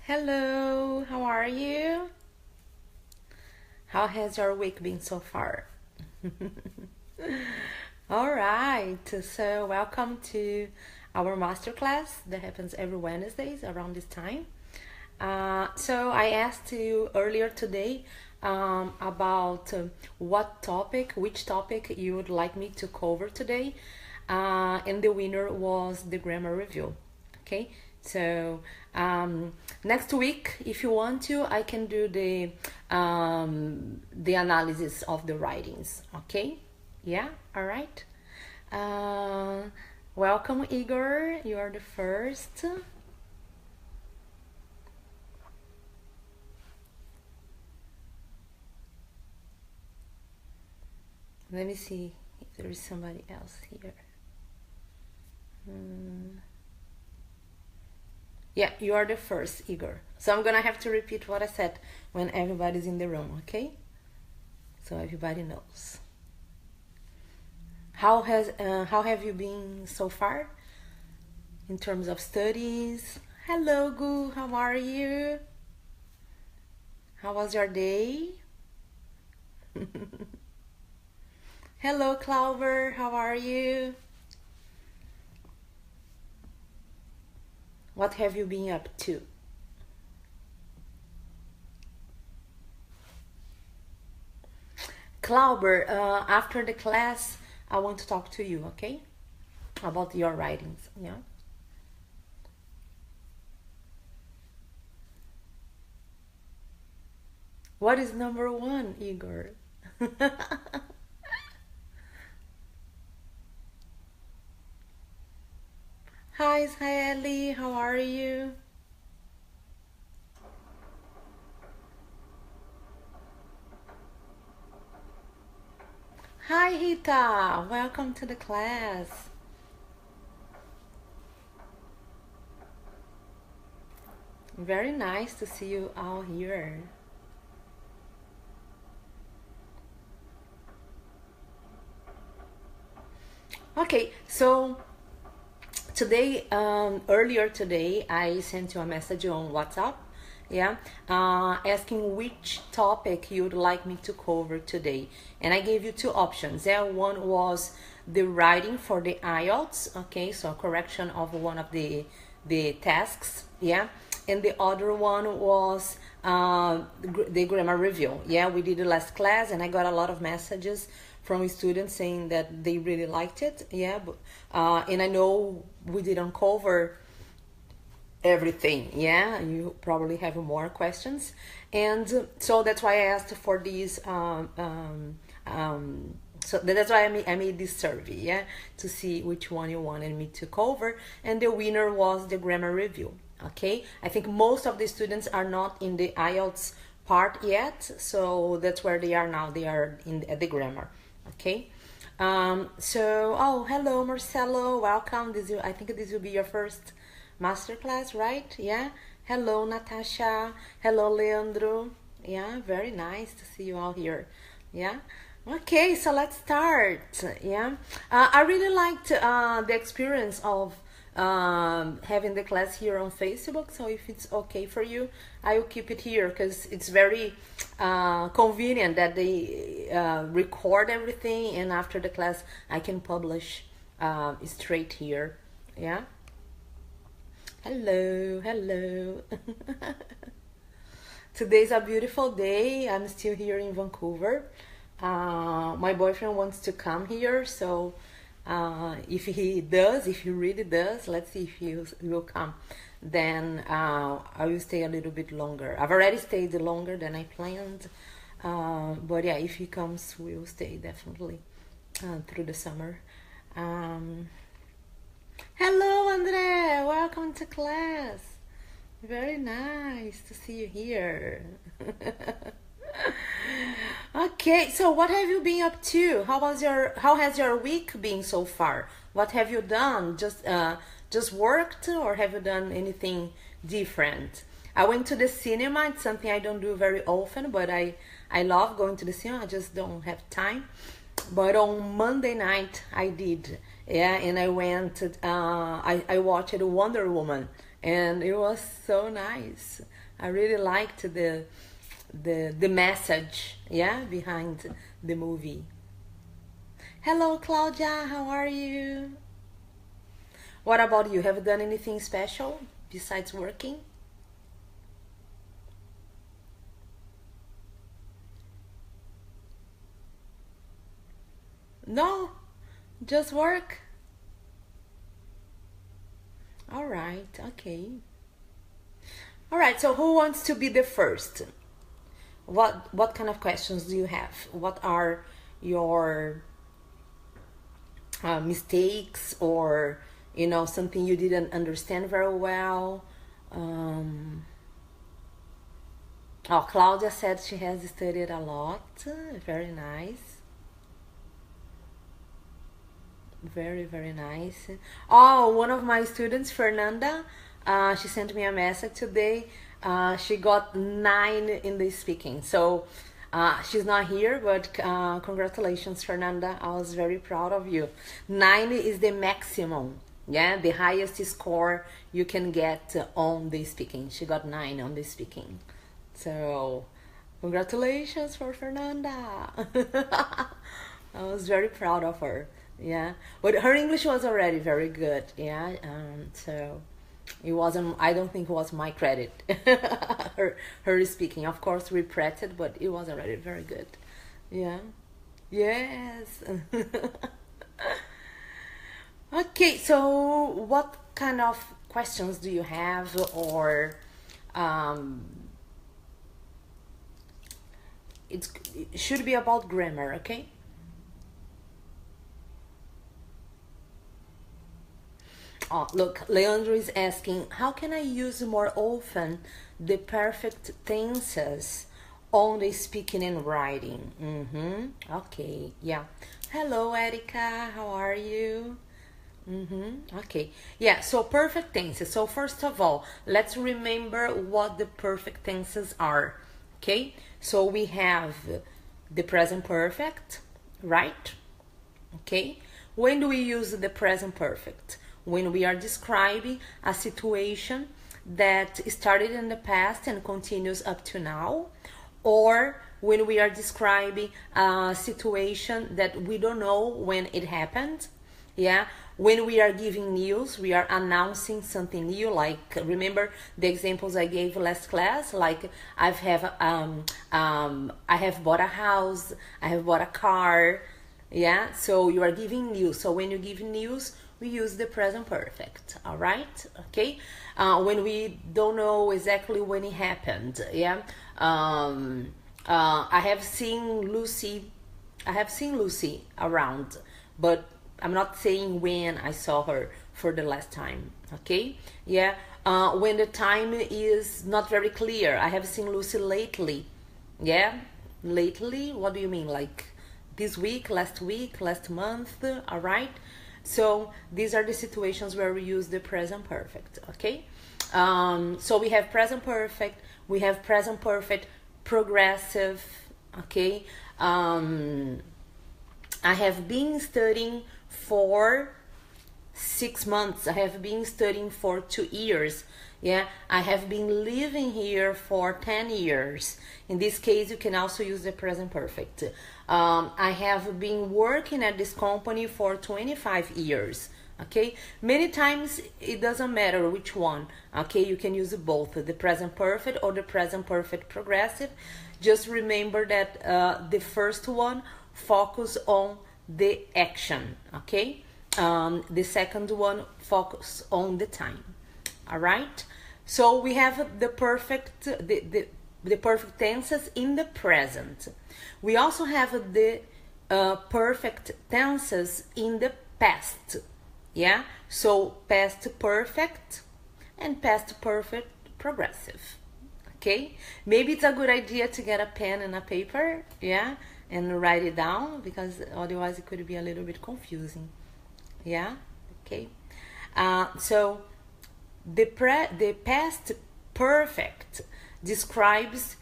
Hello, how are you? How has your week been so far? All right, so welcome to our masterclass that happens every Wednesdays around this time. So I asked you earlier today about which topic you would like me to cover today, and the winner was the grammar review. Okay, so next week, if you want to, I can do the analysis of the writings. Okay, yeah, all right. Uh, Welcome, Igor. You are the first. Let me see if there is somebody else here. Yeah, you are the first, Igor. So I'm gonna have to repeat what I said when everybody's in the room, okay? So everybody knows. How have you been so far in terms of studies? Hello, Gu. How are you? How was your day? Hello, Clover. How are you? What have you been up to? Clover, after the class, I want to talk to you, okay? About your writings, yeah? What is number one, Igor? Hi, Israeli. How are you? Hi, Rita. Welcome to the class. Very nice to see you all here. Okay, so today, earlier today, I sent you a message on WhatsApp, yeah, asking which topic you'd like me to cover today. And I gave you two options. Yeah, one was the writing for the IELTS, okay, so correction of one of the tasks, yeah, and the other one was the grammar review. Yeah, we did the last class, and I got a lot of messages from students saying that they really liked it. Yeah, but, and I know we didn't cover everything. Yeah, you probably have more questions, and so that's why I asked for these. So that's why I made this survey, yeah, to see which one you wanted me to cover, and the winner was the grammar review. Okay, I think most of the students are not in the IELTS part yet, so that's where they are now. They are at the grammar. Okay, oh, hello, Marcelo, welcome. I think this will be your first masterclass, right? Yeah. Hello, Natasha. Hello, Leandro. Yeah, very nice to see you all here. Yeah. Okay, so let's start. Yeah, I really liked the experience of having the class here on Facebook. So if it's okay for you, I will keep it here because it's very convenient that they record everything, and after the class, I can publish straight here. Yeah. Hello, hello. Today's a beautiful day. I'm still here in Vancouver. My boyfriend wants to come here, so if he really does, let's see if he will come. Then I will stay a little bit longer. I've already stayed longer than I planned, but yeah, if he comes, we will stay definitely through the summer. Hello, Andre. Welcome to class. Very nice to see you here. Okay, so what have you been up to? How has your week been so far? What have you done? Just worked, or have you done anything different? I went to the cinema. It's something I don't do very often, but I love going to the cinema. I just don't have time. But on Monday night I did, Yeah, and I went. I watched Wonder Woman, and it was so nice. I really liked the message, yeah, behind the movie. Hello, Claudia. How are you? What about you? Have you done anything special besides working? No, just work. All right. Okay. All right. So who wants to be the first? What kind of questions do you have? What are your mistakes, or something you didn't understand very well? Oh, Claudia said she has studied a lot. Very nice. Very, very nice. Oh, one of my students, Fernanda, she sent me a message today. She got 9 in the speaking. So she's not here, but congratulations, Fernanda. I was very proud of you. 9 is the maximum. Yeah, the highest score you can get on the speaking. She got 9 on the speaking. So congratulations for Fernanda. I was very proud of her. Yeah, but her English was already very good. Yeah, so it wasn't. I don't think it was my credit. her speaking, of course, repeated, but it was already very good. Yeah. Yes. Okay. So, what kind of questions do you have, or um, it should be about grammar? Okay. Oh, look, Leandro is asking, how can I use more often the perfect tenses on the speaking and writing? Okay, yeah. Hello, Erica, how are you? Okay, yeah, so perfect tenses. So first of all, let's remember what the perfect tenses are. Okay, so we have the present perfect, right? Okay, when do we use the present perfect? When we are describing a situation that started in the past and continues up to now, or when we are describing a situation that we don't know when it happened. Yeah, when we are giving news, we are announcing something new. Like, remember the examples I gave last class, like I have bought a house, I have bought a car. Yeah, so you are giving news. So when you give news, we use the present perfect. All right, okay. When we don't know exactly when it happened. Yeah, I have seen Lucy around, but I'm not saying when I saw her for the last time. Okay, yeah. When the time is not very clear, I have seen Lucy lately. Yeah, lately, what do you mean? Like this week, last month? All right. So these are the situations where we use the present perfect. Okay. So we have present perfect, we have present perfect progressive. Okay. I have been studying for 6 months. I have been studying for 2 years. Yeah, I have been living here for 10 years. In this case, you can also use the present perfect. I have been working at this company for 25 years. Okay, many times it doesn't matter which one. Okay, you can use both, the present perfect or the present perfect progressive. Just remember that the first one focus on the action. Okay, the second one focus on the time. All right, so we have the perfect tenses in the present. We also have the perfect tenses in the past. Yeah, so past perfect and past perfect progressive. Okay, maybe it's a good idea to get a pen and a paper, yeah, and write it down, because otherwise it could be a little bit confusing. Yeah, okay. So the past perfect describes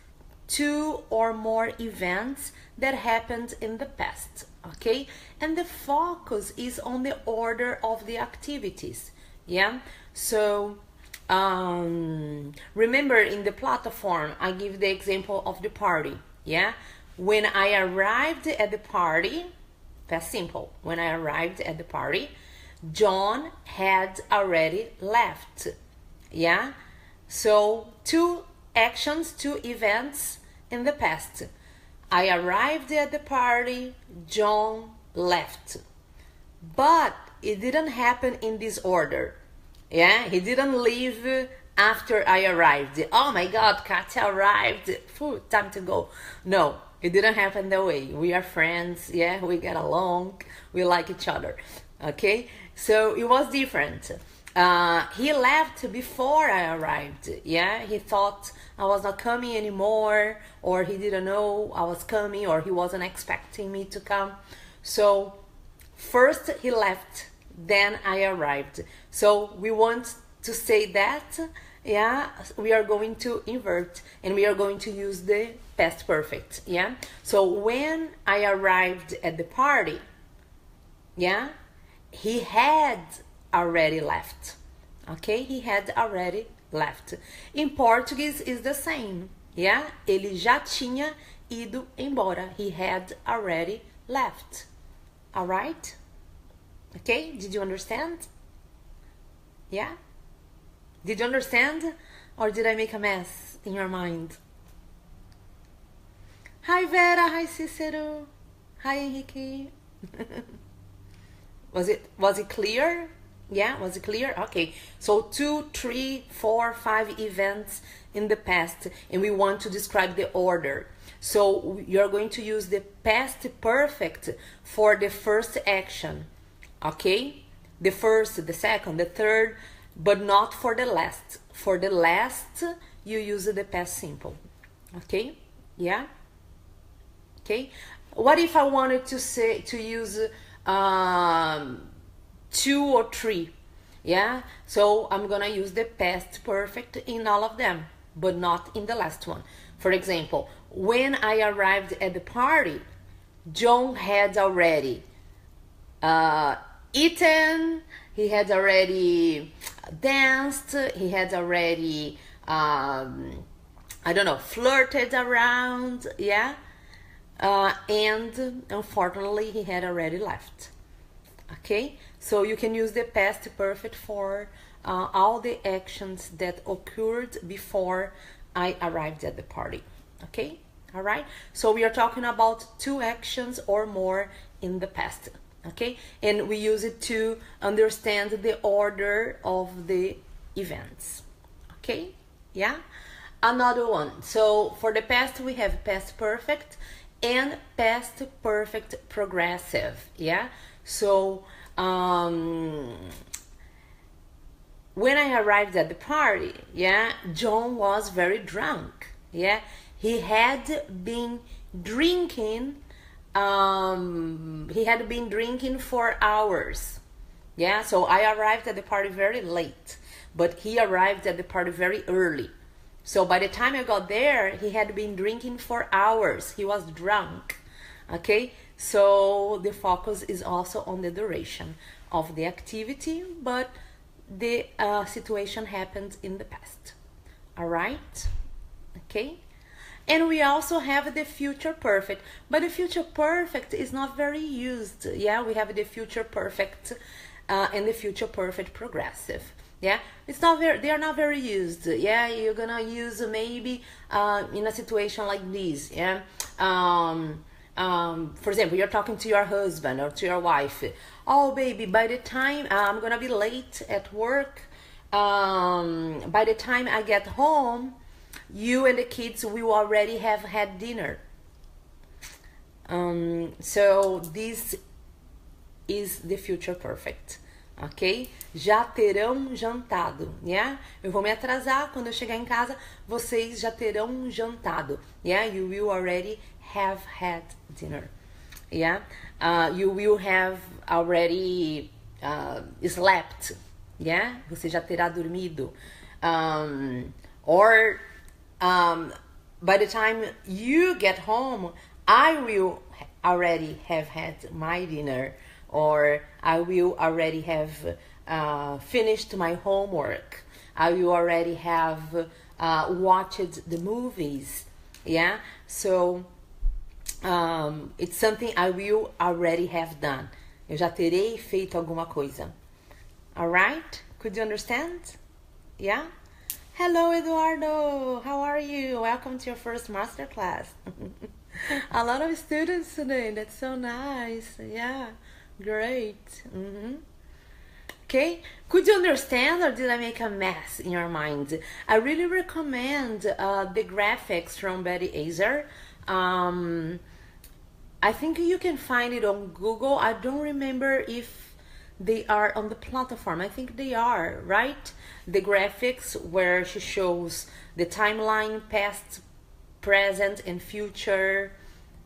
2 or more events that happened in the past. okay? And the focus is on the order of the activities, yeah? So remember, in the platform, I give the example of the party, yeah? When I arrived at the party, that's simple. When I arrived at the party, John had already left, yeah? So two actions, two events in the past. I arrived at the party, John left. But it didn't happen in this order. Yeah, he didn't leave after I arrived. Oh my God, Katya arrived. Phew, time to go. No, it didn't happen that way. We are friends, yeah, we get along, we like each other, okay? So it was different. He left before I arrived, yeah? He thought I was not coming anymore, or he didn't know I was coming, or he wasn't expecting me to come. So first he left, then I arrived. So we want to say that, yeah, we are going to invert and we are going to use the past perfect, yeah? So when I arrived at the party, yeah, he had already left, okay? He had already left. In Portuguese is the same, yeah? Ele já tinha ido embora. He had already left, all right? Okay, did you understand? Yeah? Did you understand? Or did I make a mess in your mind? Hi Vera, hi Cicero, hi Henrique. Was it clear? Yeah, was it clear? Okay, so 2, 3, 4, 5 events in the past, and we want to describe the order. So you're going to use the past perfect for the first action, okay? The first, the second, the third, but not for the last. For the last, you use the past simple, okay? Yeah? Okay? What if I wanted to use 2 or 3? Yeah, so I'm gonna use the past perfect in all of them, but not in the last one. For example, when I arrived at the party, John had already eaten, he had already danced, he had already I don't know, flirted around, yeah, and unfortunately he had already left. Okay, so you can use the past perfect for all the actions that occurred before I arrived at the party. Okay, all right, so we are talking about 2 actions or more in the past. Okay, and we use it to understand the order of the events. Okay, yeah. Another one, so for the past we have past perfect and past perfect progressive, yeah. So when I arrived at the party, yeah, John was very drunk, yeah. He had been drinking for hours, yeah. So I arrived at the party very late, but he arrived at the party very early. So by the time I got there, he had been drinking for hours. He was drunk, okay? So the focus is also on the duration of the activity, but the situation happened in the past, all right? Okay? And we also have the future perfect, but the future perfect is not very used, yeah? We have the future perfect and the future perfect progressive. Yeah, it's not very, they are not very used. Yeah, you're gonna use maybe in a situation like this. Yeah, for example, you're talking to your husband or to your wife. Oh, baby, by the time I'm gonna be late at work, by the time I get home, you and the kids will already have had dinner. So this is the future perfect. Ok? Já terão jantado, yeah? Eu vou me atrasar, quando eu chegar em casa, vocês já terão jantado, yeah? You will already have had dinner, yeah? You will have already slept, yeah? Você já terá dormido. Or by the time you get home, I will already have had my dinner, or I will already have finished my homework. I will already have watched the movies. Yeah, so it's something I will already have done. Eu já terei feito alguma coisa. Alright? Could you understand? Yeah? Hello, Eduardo. How are you? Welcome to your first masterclass. A lot of students today. That's so nice. Yeah, great. Okay, could you understand, or did I make a mess in your mind? I really recommend the graphics from Betty Azer. I think you can find it on Google. I don't remember if they are on the platform. I think they are, right? The graphics where she shows the timeline, past, present, and future.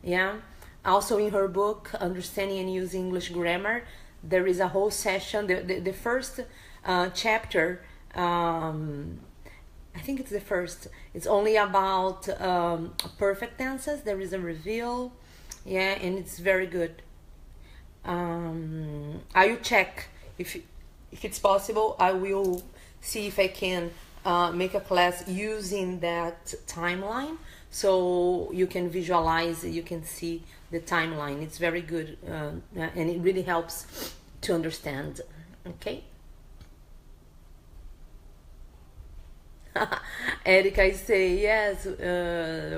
Yeah. Also in her book, Understanding and Using English Grammar, there is a whole session. The first chapter, I think it's the first. It's only about perfect tenses. There is a reveal. Yeah, and it's very good. I will check if it's possible. I will see if I can make a class using that timeline, so you can visualize, you can see the timeline. It's very good, and it really helps to understand. Okay. Erica, I say yes,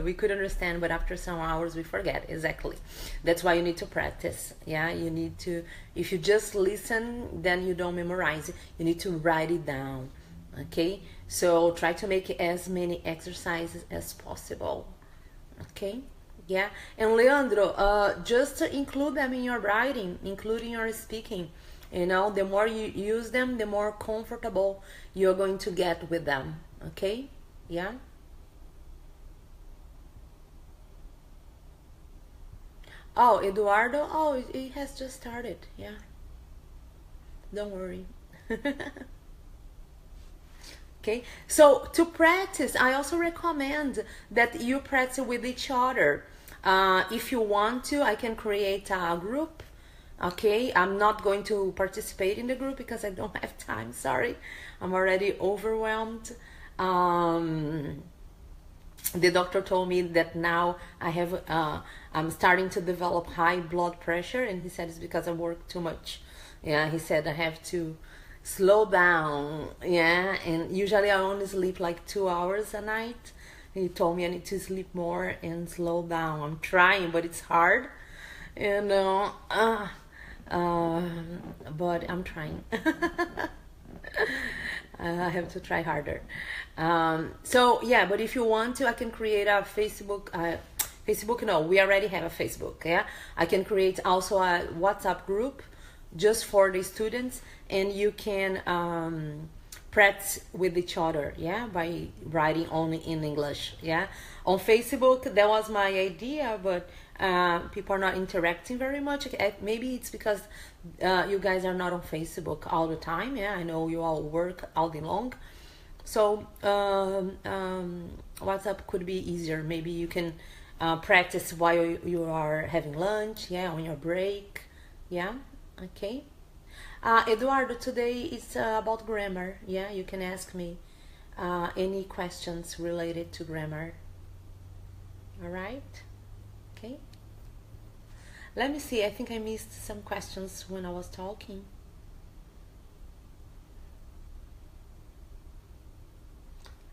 we could understand, but after some hours we forget. Exactly. That's why you need to practice. Yeah, you need to, if you just listen, then you don't memorize it. You need to write it down. Okay, so try to make as many exercises as possible. Okay, yeah. And Leandro, just include them in your writing, including your speaking. You know, the more you use them, the more comfortable you're going to get with them. Okay, yeah. Oh, Eduardo, oh, it has just started. Yeah, don't worry. Okay, so to practice, I also recommend that you practice with each other. If you want to, I can create a group. Okay, I'm not going to participate in the group because I don't have time. Sorry, I'm already overwhelmed. The doctor told me that now I'm starting to develop high blood pressure, and he said it's because I work too much. Yeah, he said I have to slow down. Yeah, and usually I only sleep like 2 hours a night. He told me I need to sleep more and slow down. I'm trying, but it's hard, you know. But I'm trying. I have to try harder. So yeah, but if you want to, I can create a Facebook. Facebook, no, we already have a Facebook. Yeah, I can create also a WhatsApp group just for the students, and you can practice with each other. Yeah, by writing only in English. Yeah, on Facebook that was my idea, but people are not interacting very much. Maybe it's because you guys are not on Facebook all the time. Yeah, I know you all work all day long, so WhatsApp could be easier. Maybe you can practice while you are having lunch. Yeah, on your break. Yeah, okay. Eduardo, today it's about grammar. Yeah, you can ask me any questions related to grammar. All right. Okay. Let me see. I think I missed some questions when I was talking.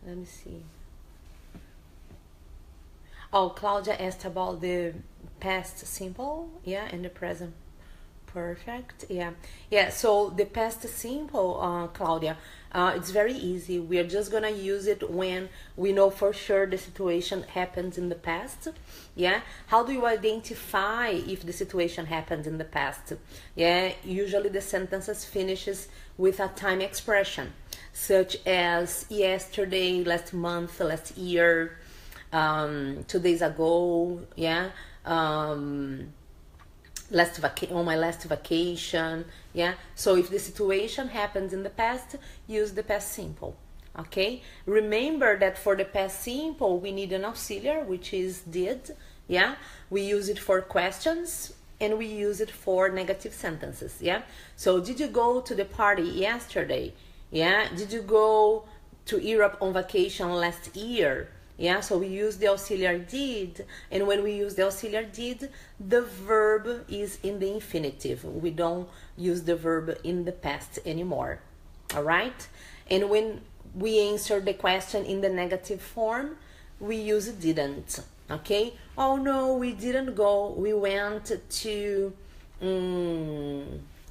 Let me see. Oh, Claudia asked about the past simple, yeah, and the present perfect, yeah. Yeah, so the past simple, Claudia, it's very easy. We are just gonna use it when we know for sure the situation happened in the past. Yeah, how do you identify if the situation happened in the past? Yeah, usually the sentences finishes with a time expression such as yesterday, last month, last year, 2 days ago. Yeah, on my last vacation. Yeah, so if the situation happens in the past, use the past simple. Okay, remember that for the past simple we need an auxiliary, which is did. yeah? We use it for questions and we use it for negative sentences, yeah? So did you go to the party yesterday? Yeah? Did you go to Europe on vacation last year? Yeah, so we use the auxiliary did, and when we use the auxiliary did, the verb is in the infinitive. We don't use the verb in the past anymore, all right? And when we answer the question in the negative form, we use didn't, okay? Oh no, we didn't go, we went to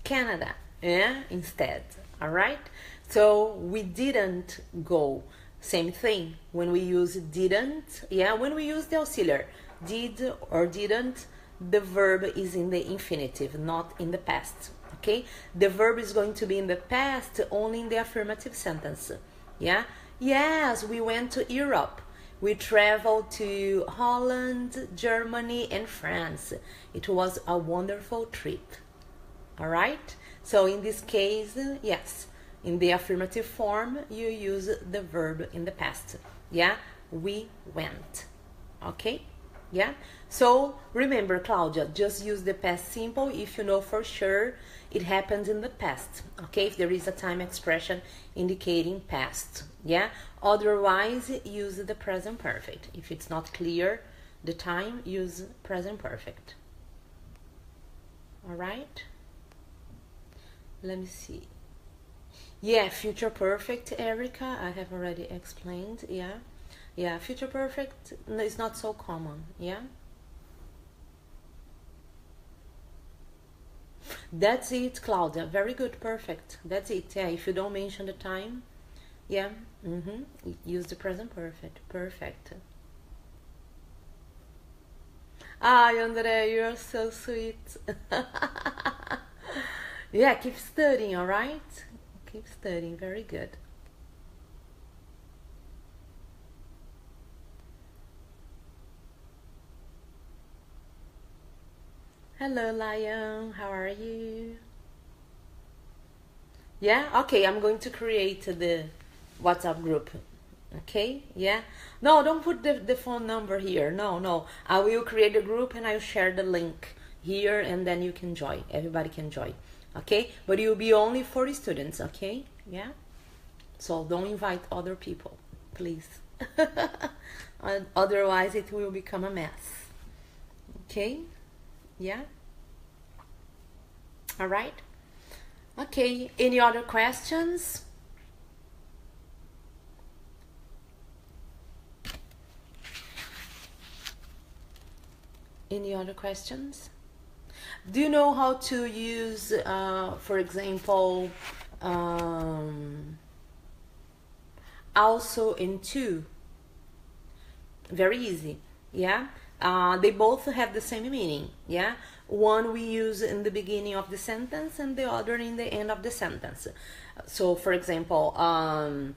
Canada, yeah, instead, all right? So we didn't go. Same thing when we use didn't, yeah, when we use the auxiliary did or didn't, the verb is in the infinitive, not in the past, okay? The verb is going to be in the past only in the affirmative sentence, yeah? Yes, we went to Europe. We traveled to Holland, Germany, and France. It was a wonderful trip, all right? So in this case, yes, in the affirmative form, you use the verb in the past. Yeah, we went. Okay? Yeah? So remember, Claudia, just use the past simple if you know for sure it happened in the past. Okay? If there is a time expression indicating past. Yeah? Otherwise, use the present perfect. If it's not clear, the time, use present perfect. All right? Let me see. Yeah, future perfect, Erica, I have already explained, yeah. Yeah, future perfect is not so common, yeah. That's it, Claudia, very good, perfect. That's it, yeah, if you don't mention the time, yeah, use the present perfect, perfect. Ah, Andre, you're so sweet. Yeah, keep studying, all right? Keep studying, very good. Hello, Lion, how are you? Yeah, okay, I'm going to create the WhatsApp group. Okay, yeah. No, don't put the phone number here. No. I will create a group and I'll share the link here and then you can join. Everybody can join. Okay, but it will be only 40 students, okay? Yeah, so don't invite other people, please. Otherwise it will become a mess. Okay, yeah, all right. Okay, any other questions? Any other questions? Do you know how to use, for example, also and to? Very easy, yeah? They both have the same meaning, yeah? One we use in the beginning of the sentence and the other in the end of the sentence. So, for example, I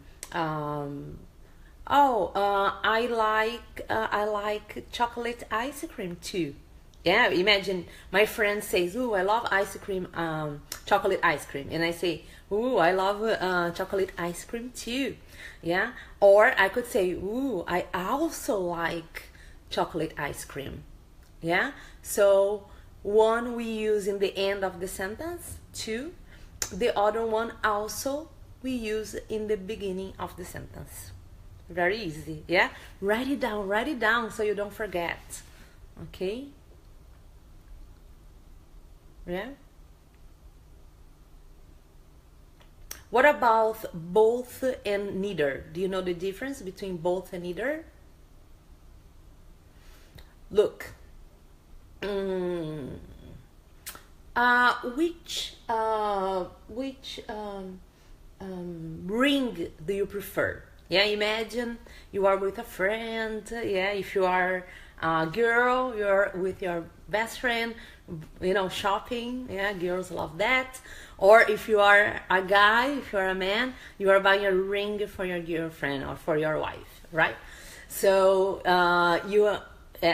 like chocolate ice cream too. Yeah, imagine my friend says, "Ooh, I love ice cream, chocolate ice cream," and I say, "Ooh, I love chocolate ice cream too." Yeah, or I could say, "Ooh, I also like chocolate ice cream." Yeah, so one we use in the end of the sentence, to. The other one also we use in the beginning of the sentence. Very easy, yeah? Write it down so you don't forget, okay? Yeah? What about both and neither? Do you know the difference between both and neither? Look, which ring do you prefer? Yeah, imagine you are with a friend. Yeah, if you are a girl, you're with your best friend, you know, shopping. Yeah, girls love that. Or if you are a guy, if you are a man, you are buying a ring for your girlfriend or for your wife, right? So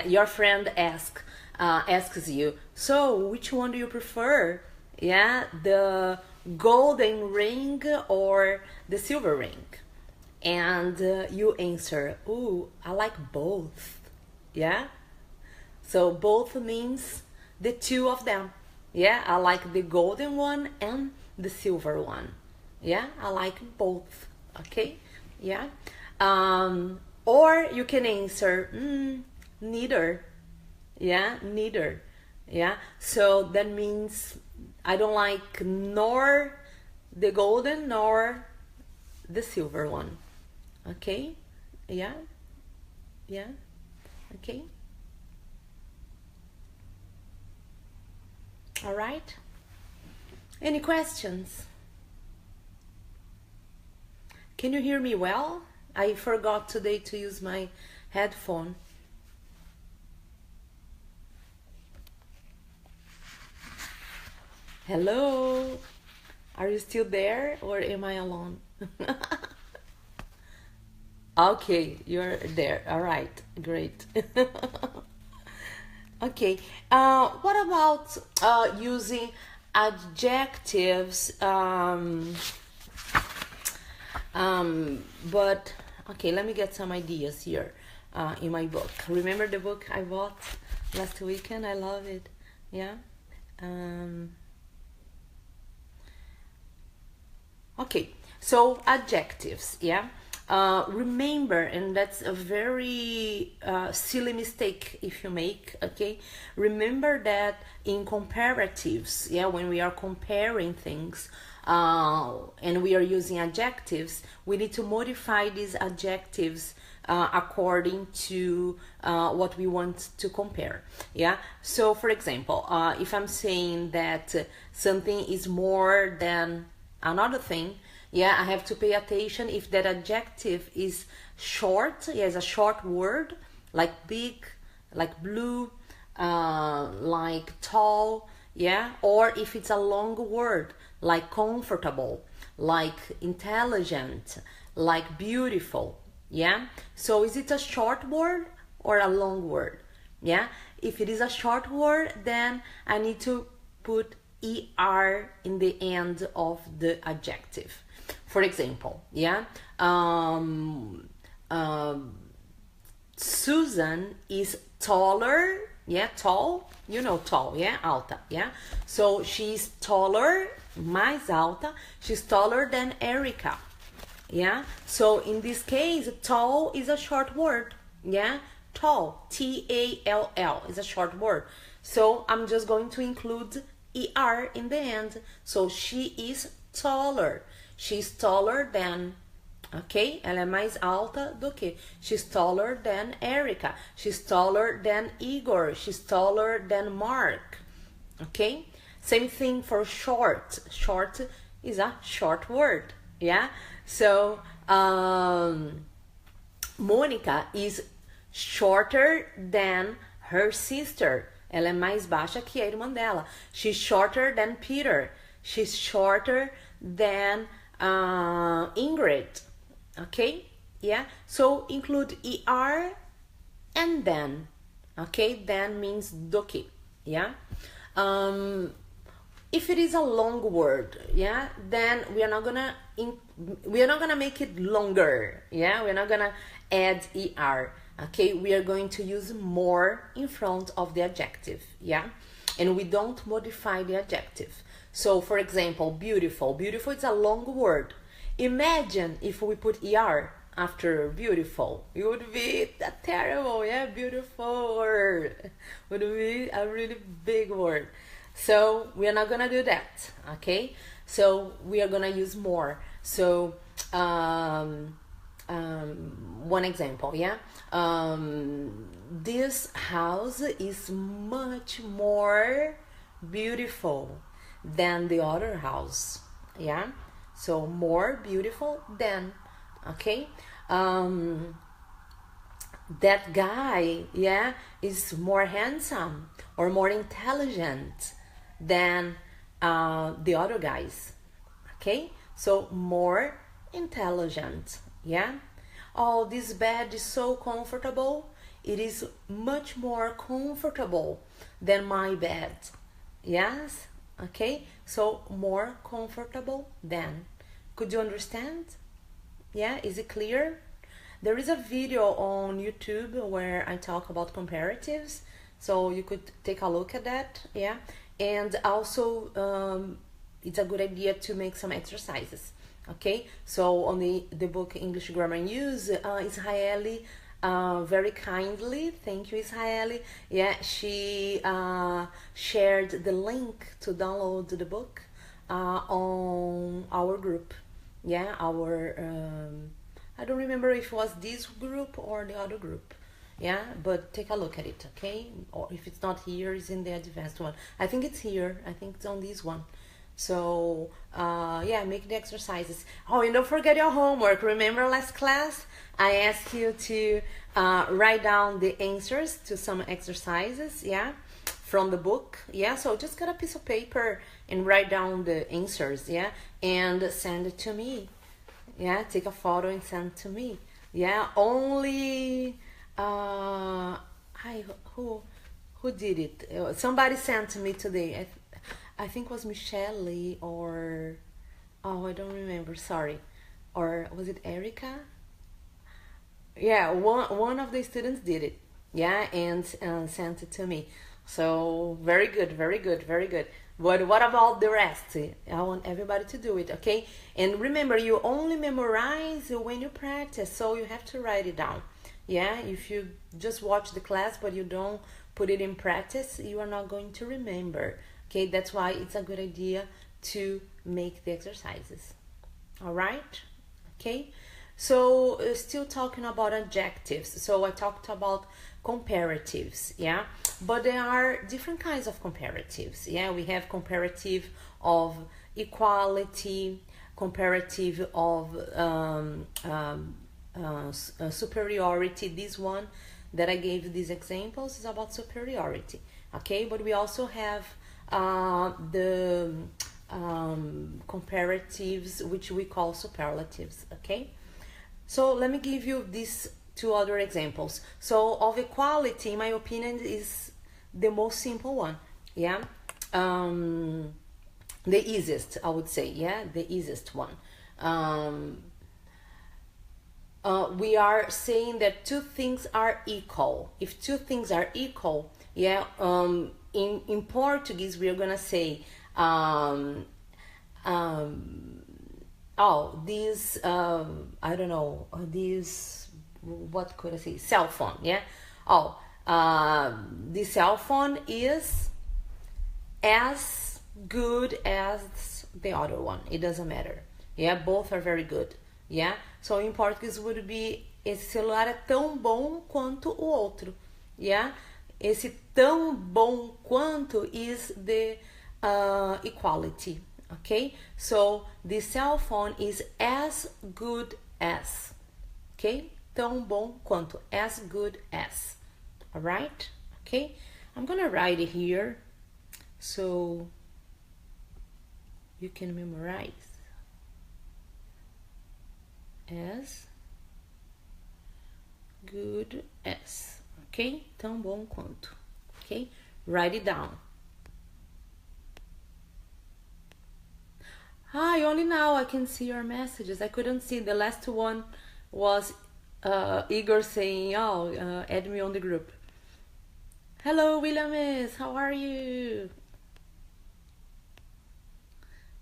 your friend asks you, so which one do you prefer? Yeah, the golden ring or the silver ring? And you answer, ooh, I like both. Yeah, So both means the two of them. Yeah, I like the golden one and the silver one. Yeah, I like both. Okay, yeah. Or you can answer neither. Yeah, neither. Yeah, so that means I don't like nor the golden nor the silver one. Okay, yeah, yeah, okay. All right. Any questions? Can you hear me well? I forgot today to use my headphone. Hello? Are you still there or am I alone? Okay, you're there. All right, great. Okay, what about using adjectives? But okay, let me get some ideas here in my book. Remember the book I bought last weekend? I love it. Yeah. Okay, so adjectives. Yeah. Remember, and that's a very silly mistake if you make, okay? Remember that in comparatives, yeah, when we are comparing things and we are using adjectives, we need to modify these adjectives according to what we want to compare, yeah? So, for example, if I'm saying that something is more than another thing, yeah, I have to pay attention if that adjective is short, yeah, it's a short word, like big, like blue, like tall, yeah, or if it's a long word, like comfortable, like intelligent, like beautiful, yeah. So is it a short word or a long word? Yeah, if it is a short word, then I need to put er in the end of the adjective. For example, yeah, Susan is taller, yeah, tall, you know, tall, yeah, alta, yeah. So she's taller, mais alta, she's taller than Erica, yeah. So in this case, tall is a short word, yeah, tall, T-A-L-L is a short word. So I'm just going to include er in the end. So she is taller. She's taller than, ok? Ela é mais alta do que. She's taller than Erica. She's taller than Igor. She's taller than Mark. Ok? Same thing for short. Short is a short word. Yeah? So, Monica is shorter than her sister. Ela é mais baixa que a irmã dela. She's shorter than Peter. She's shorter than Ingrid. Okay? Yeah? So include er and then. Okay? Then means do que. Yeah? If it is a long word, yeah, then we are not gonna make it longer. Yeah? We're not gonna add er. Okay? We are going to use more in front of the adjective. Yeah? And we don't modify the adjective. So, for example, beautiful. Beautiful is a long word. Imagine if we put er after beautiful. It would be terrible, yeah? Beautiful word. Would be a really big word. So, we are not gonna do that, okay? So, we are gonna use more. So, one example, yeah? This house is much more beautiful than the other house, yeah? So more beautiful than, okay? That guy, yeah, is more handsome or more intelligent than the other guys, okay? So more intelligent, yeah? Oh, this bed is so comfortable. It is much more comfortable than my bed, yes? Okay, so more comfortable than. Could you understand? Yeah, is it clear? There is a video on YouTube where I talk about comparatives, So you could take a look at that, yeah. And also it's a good idea to make some exercises, okay. So on the book English Grammar and Use, Israeli very kindly, thank you Israeli, yeah, she shared the link to download the book on our group, yeah, our I don't remember if it was this group or the other group, yeah, but take a look at it, okay. Or if it's not here, it's in the advanced one. I think it's here, I think it's on this one. So yeah, make the exercises. Oh, and don't forget your homework. Remember last class I asked you to write down the answers to some exercises, yeah, from the book, yeah. So just get a piece of paper and write down the answers, yeah, and send it to me, yeah. Take a photo and send it to me, yeah. Only who did it? Somebody sent to me today. I think it was Michelle or oh, I don't remember, sorry. Or was it Erica? Yeah, one of the students did it, yeah, and sent it to me. So very good, very good, very good. But what about the rest? I want everybody to do it, okay. And remember, you only memorize when you practice, so you have to write it down, yeah. If you just watch the class but you don't put it in practice, you are not going to remember, okay. That's why it's a good idea to make the exercises, all right, okay. So still talking about adjectives, so I talked about comparatives, yeah, but there are different kinds of comparatives, yeah. We have comparative of equality, comparative of superiority. This one that I gave these examples is about superiority, okay. But we also have the comparatives, which we call superlatives, okay. So let me give you these two other examples. So of equality, in my opinion, is the most simple one, yeah. The easiest, I would say, yeah, the easiest one. We are saying that two things are equal. If two things are equal, yeah, in Portuguese we are gonna say oh, these I don't know, these, what could I say, cell phone, yeah. Oh, the cell phone is as good as the other one, it doesn't matter, yeah, both are very good, yeah. So in Portuguese would be, esse celular é tão bom quanto o outro, yeah. Esse tão bom quanto is the equality, okay. So the cell phone is as good as, okay, tão bom quanto, as good as, all right, okay. I'm gonna write it here so you can memorize. As good as, okay, tão bom quanto, okay. Write it down. Hi, only now I can see your messages. I couldn't see. The last one was Igor saying, oh, add me on the group. Hello, Williams, how are you?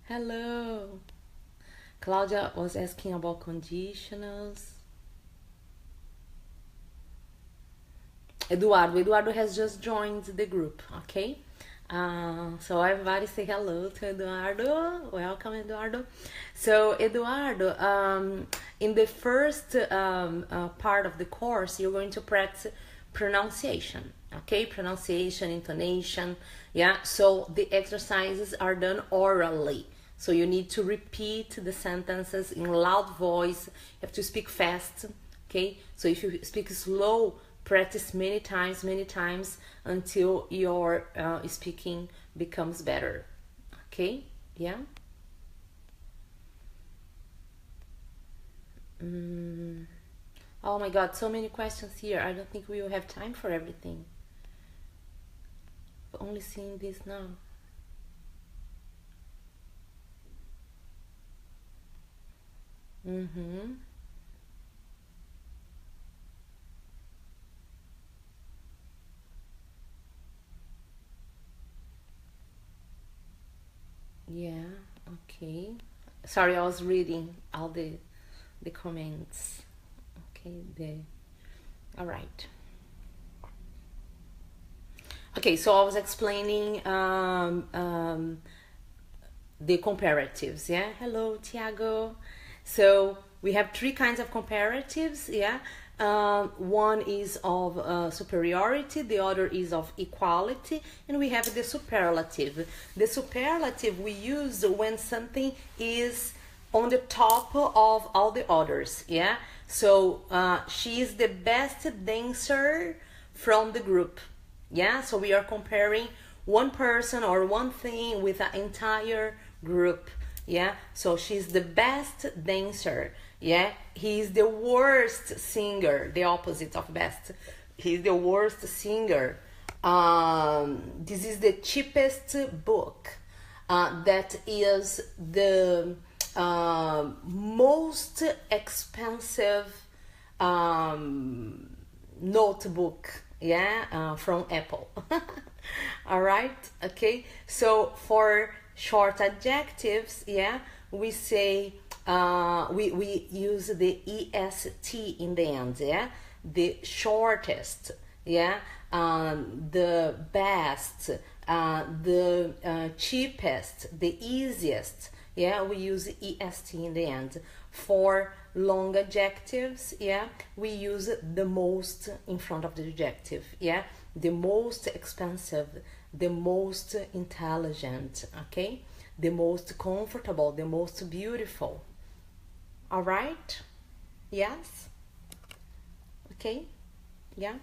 Hello. Claudia was asking about conditionals. Eduardo has just joined the group, okay. So everybody say hello to Eduardo. Welcome, Eduardo. So Eduardo, in the first part of the course, you're going to practice pronunciation, okay? Pronunciation, intonation, yeah? So the exercises are done orally. So you need to repeat the sentences in loud voice. You have to speak fast, okay? So if you speak slow, practice many times until your speaking becomes better, okay. Yeah. Oh my god, so many questions here. I don't think we will have time for everything. Only seeing this now. Okay, sorry, I was reading all the comments. Okay, all right. Okay, so I was explaining the comparatives. Yeah, hello Tiago. So we have three kinds of comparatives. Yeah, one is of superiority, the other is of equality, and we have the superlative. The superlative we use when something is on the top of all the others. Yeah, so she is the best dancer from the group. Yeah, so we are comparing one person or one thing with an entire group. Yeah, so she's the best dancer. Yeah, he's the worst singer, the opposite of best. He's the worst singer. This is the cheapest book. That is the most expensive notebook. Yeah, from Apple. All right, okay. So for short adjectives, yeah, we say we use the est in the end. Yeah, the shortest. Yeah, the best, the cheapest, the easiest. Yeah, we use est in the end. For long adjectives, yeah, we use the most in front of the adjective. Yeah, the most expensive, the most intelligent. Okay, the most comfortable, the most beautiful. All right, yes, okay, yeah.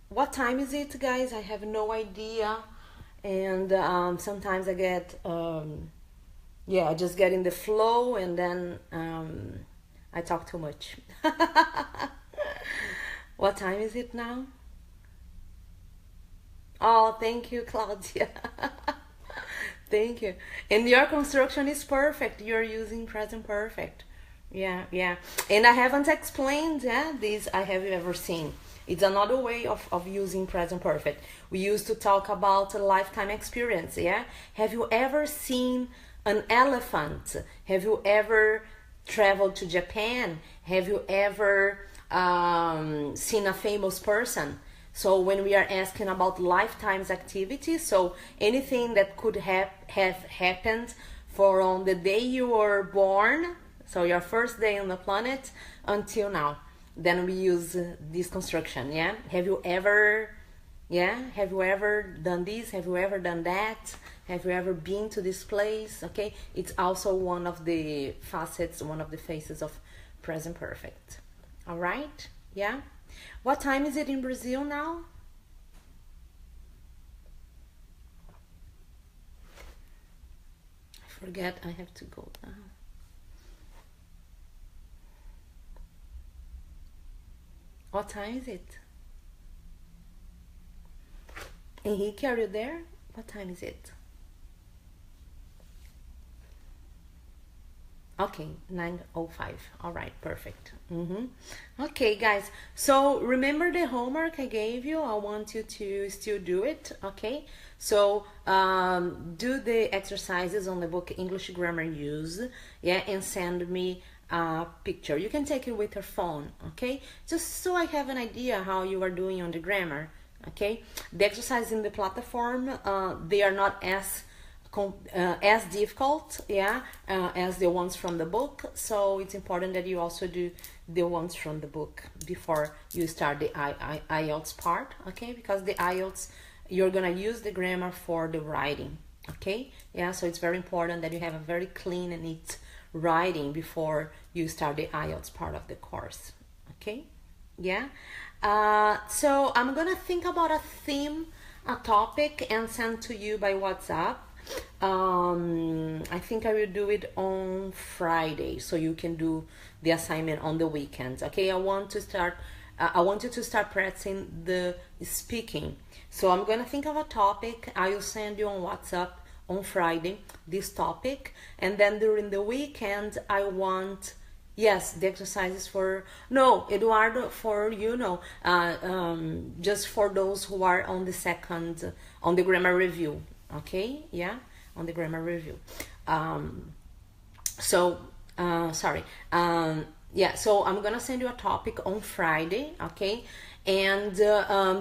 What time is it, guys? I have no idea, and sometimes I get yeah, I just get in the flow, and then I talk too much. What time is it now? Oh, thank you, Claudia. Thank you. And your construction is perfect. You're using present perfect. Yeah, yeah. And I haven't explained this I have ever seen. It's another way of using present perfect. We used to talk about a lifetime experience. Yeah. Have you ever seen an elephant? Have you ever traveled to Japan? Have you ever seen a famous person? So when we are asking about lifetime's activities, so anything that could have happened from the day you were born, so your first day on the planet until now, then we use this construction. Yeah, have you ever done this? Have you ever done that? Have you ever been to this place? Okay, it's also one of the facets, one of the faces of present perfect. All right, yeah. What time is it in Brazil now? I forget, I have to go now. What time is it? Henrique, are you there? What time is it? Okay, 9:05. All right, perfect. Okay, guys, so remember the homework I gave you? I want you to still do it, okay? So do the exercises on the book English Grammar Use, yeah, and send me a picture. You can take it with your phone, okay? Just so I have an idea how you are doing on the grammar, okay? The exercises in the platform, they are not as difficult, yeah, as the ones from the book. So it's important that you also do the ones from the book before you start the IELTS part, okay? Because the IELTS, you're gonna use the grammar for the writing, okay? Yeah, so it's very important that you have a very clean and neat writing before you start the IELTS part of the course, okay? Yeah. So I'm gonna think about a theme, a topic, and send to you by WhatsApp. I think I will do it on Friday, so you can do the assignment on the weekends. Okay, I want you to start practicing the speaking. So I'm gonna think of a topic. I will send you on WhatsApp on Friday this topic, and then during the weekend I want, yes, the exercises for, no, Eduardo, for just for those who are on the grammar review. Okay, yeah, on the grammar review. Sorry. Yeah, so I'm gonna send you a topic on Friday, okay? And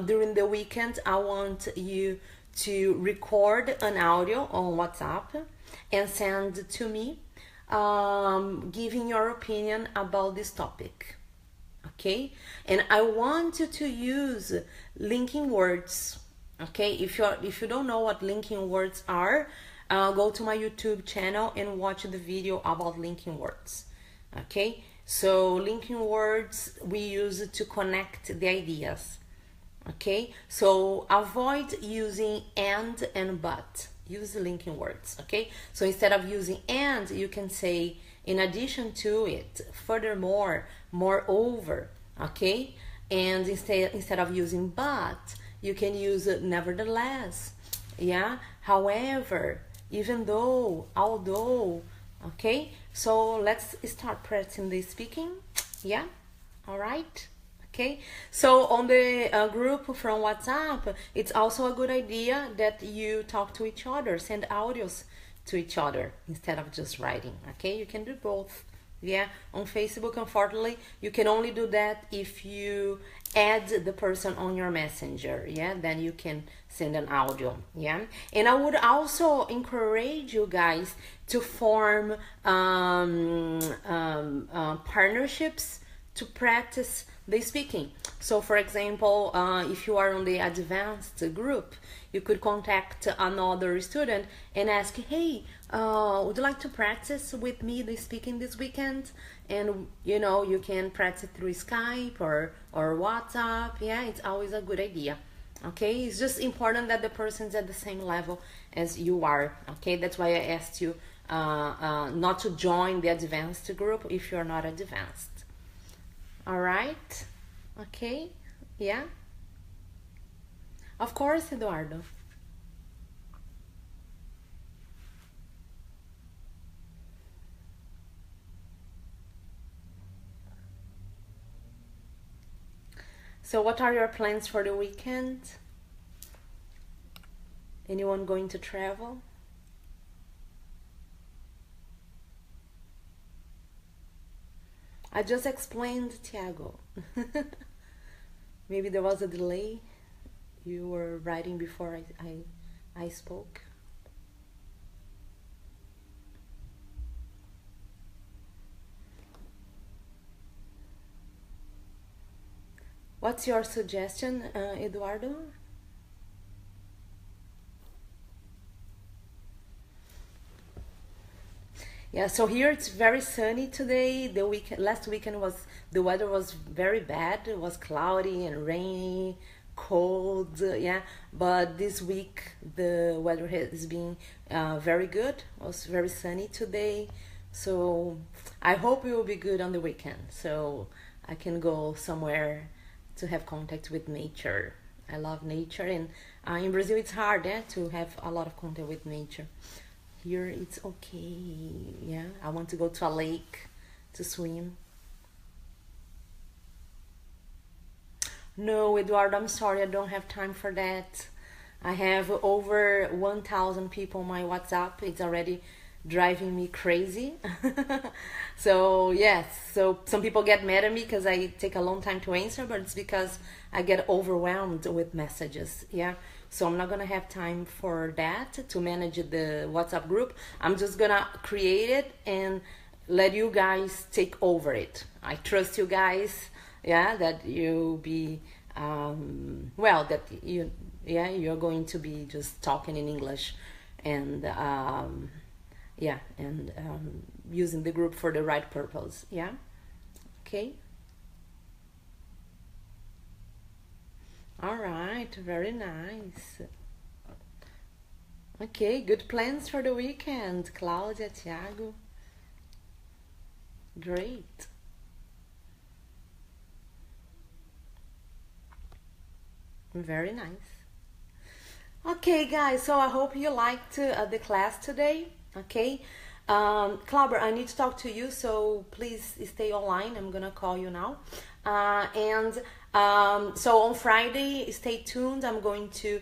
during the weekend, I want you to record an audio on WhatsApp and send to me, giving your opinion about this topic, okay? And I want you to use linking words, okay? If you don't know what linking words are, go to my YouTube channel and watch the video about linking words, okay? So linking words we use to connect the ideas, okay? So avoid using and but. Use linking words, okay? So instead of using and, you can say in addition to it, furthermore, moreover, okay? And instead of using but, you can use nevertheless, yeah? However, even though, although, okay? So let's start practicing the speaking, yeah? All right? Okay, so on the group from WhatsApp, it's also a good idea that you talk to each other, send audios to each other instead of just writing, okay? You can do both, yeah? On Facebook, unfortunately, you can only do that if you add the person on your messenger, yeah? Then you can send an audio, yeah? And I would also encourage you guys to form partnerships to practice the speaking. So for example, if you are on the advanced group, you could contact another student and ask, hey, would you like to practice with me the speaking this weekend? And you know, you can practice through Skype or WhatsApp. Yeah, it's always a good idea. Okay, it's just important that the person's at the same level as you are. Okay, that's why I asked you not to join the advanced group if you're not advanced. All right, okay, yeah, of course, Eduardo. So what are your plans for the weekend? Anyone going to travel? I just explained, Tiago. Maybe there was a delay. You were writing before I spoke. What's your suggestion, Eduardo? Yeah, so here it's very sunny today. Last weekend the weather was very bad. It was cloudy and rainy, cold, yeah. But this week the weather has been very good. It was very sunny today. So I hope it will be good on the weekend. So I can go somewhere to have contact with nature. I love nature, and in Brazil it's hard to have a lot of contact with nature. Here it's okay, yeah. I want to go to a lake to swim. No, Eduardo, I'm sorry, I don't have time for that. I have over 1,000 people on my WhatsApp. It's already driving me crazy. So yes, so some people get mad at me because I take a long time to answer, but it's because I get overwhelmed with messages, yeah. So I'm not gonna have time for that to manage the WhatsApp group. I'm just gonna create it and let you guys take over it. I trust you guys, yeah, that you'll be well, that you're going to be just talking in English and yeah, and using the group for the right purpose, yeah. Okay. All right, very nice. Okay, good plans for the weekend, Claudia, Thiago. Great. Very nice. Okay, guys, so I hope you liked the class today. Okay, Clauber, I need to talk to you, so please stay online. I'm gonna call you now. So on Friday, stay tuned. I'm going to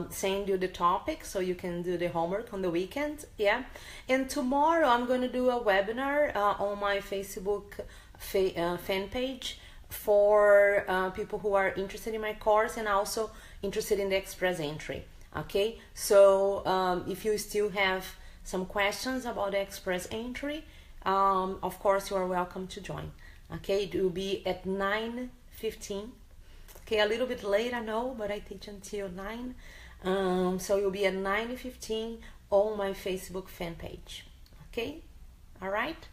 send you the topic so you can do the homework on the weekend. Yeah. And tomorrow I'm going to do a webinar on my Facebook fan page for people who are interested in my course and also interested in the express entry. Okay. So if you still have some questions about the express entry, of course you are welcome to join. Okay, it will be at 9:15. Okay, a little bit late, I know, but I teach until 9. So you'll be at 9:15 on my Facebook fan page. Okay, all right.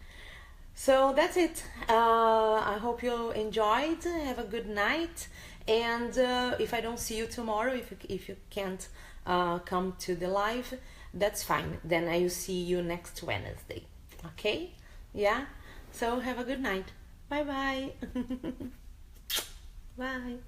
So that's it. I hope you enjoyed. Have a good night. And if I don't see you tomorrow, if you can't come to the live, that's fine. Then I will see you next Wednesday. Okay? Yeah. So have a good night. Bye bye. Bye.